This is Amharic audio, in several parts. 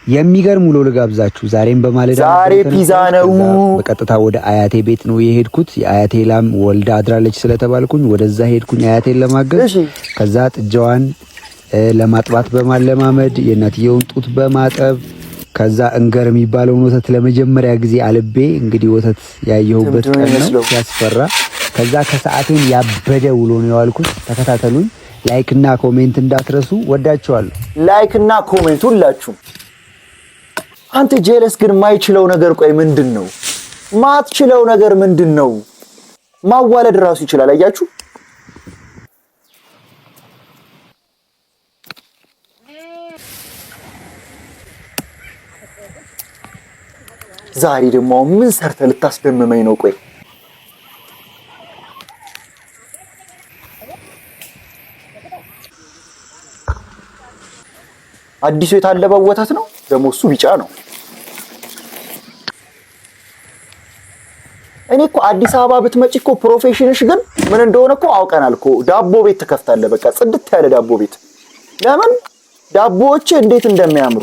የሚገርም ውሎ ልጋብዛችሁ። ዛሬም በማለዳ ዛሬ ፒዛ ነው። በቀጥታ ወደ አያቴ ቤት ነው የሄድኩት። የአያቴ ላም ወልዳ አድራለች ስለተባልኩኝ ወደዛ ሄድኩኝ አያቴን ለማገዝ። ከዛ ጥጃዋን ለማጥባት በማለማመድ የእናትየውን ጡት በማጠብ ከዛ እንገር የሚባለውን ወተት ለመጀመሪያ ጊዜ አልቤ እንግዲህ ወተት ያየሁበት ቀን ነው ያስፈራ። ከዛ ከሰዓቴን ያበደ ውሎ ነው ያልኩት። ተከታተሉኝ። ላይክ እና ኮሜንት እንዳትረሱ። ወዳችኋለሁ። ላይክ እና ኮሜንት ሁላችሁ። አንተ ጄለስ ግን ማይችለው ነገር ቆይ ምንድነው? ማትችለው ነገር ምንድነው? ማዋለድ ራሱ ይችላል። አያችሁ? ዛሬ ደግሞ ምን ሰርተ ልታስደምመኝ ነው? ቆይ አዲሱ የታለበው ወተት ነው ደግሞ እሱ ቢጫ ነው። እኔ እኮ አዲስ አበባ ብትመጪ እኮ ፕሮፌሽንሽ ግን ምን እንደሆነ እኮ አውቀናል እኮ። ዳቦ ቤት ትከፍታለህ። በቃ ጽድት ያለ ዳቦ ቤት። ለምን ዳቦዎች እንዴት እንደሚያምሩ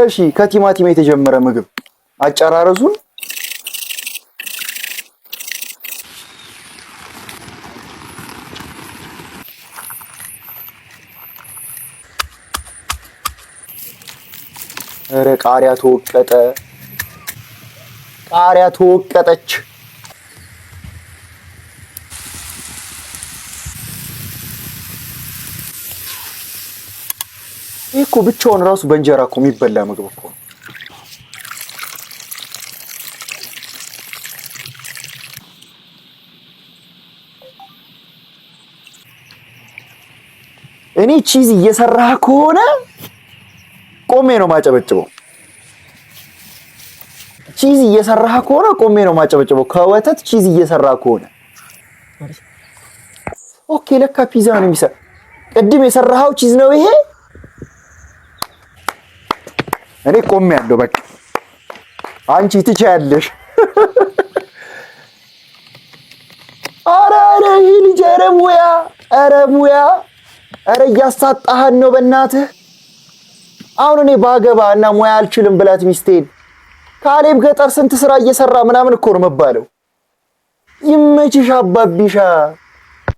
እሺ። ከቲማቲም የተጀመረ ምግብ አጨራረሱን ቃሪያ ተወቀጠ። ቃሪያ ተወቀጠች። ይሄ እኮ ብቻውን ራሱ በእንጀራ እኮ የሚበላ ምግብ እኮ ነው። እኔ ቺዝ እየሰራህ ከሆነ ቆሜ ነው ማጨበጭበው። ቺዝ እየሰራህ ከሆነ ቆሜ ነው ማጨበጭበው። ከወተት ቺዝ እየሰራህ ከሆነ ኦኬ። ለካ ፒዛ ነው የሚሰራ። ቅድም የሰራኸው ቺዝ ነው ይሄ። እኔ ቆሜ ያለው በቃ አንቺ ትቻለሽ። አረ ይሄ ልጅ ኧረ ሙያ ኧረ እያሳጣህን ነው በእናትህ። አሁን እኔ ባገባ እና ሙያ አልችልም ብላት ሚስቴን ካሌብ ገጠር ስንት ስራ እየሰራ ምናምን እኮ ነው መባለው። ይመችሽ አባቢሻ።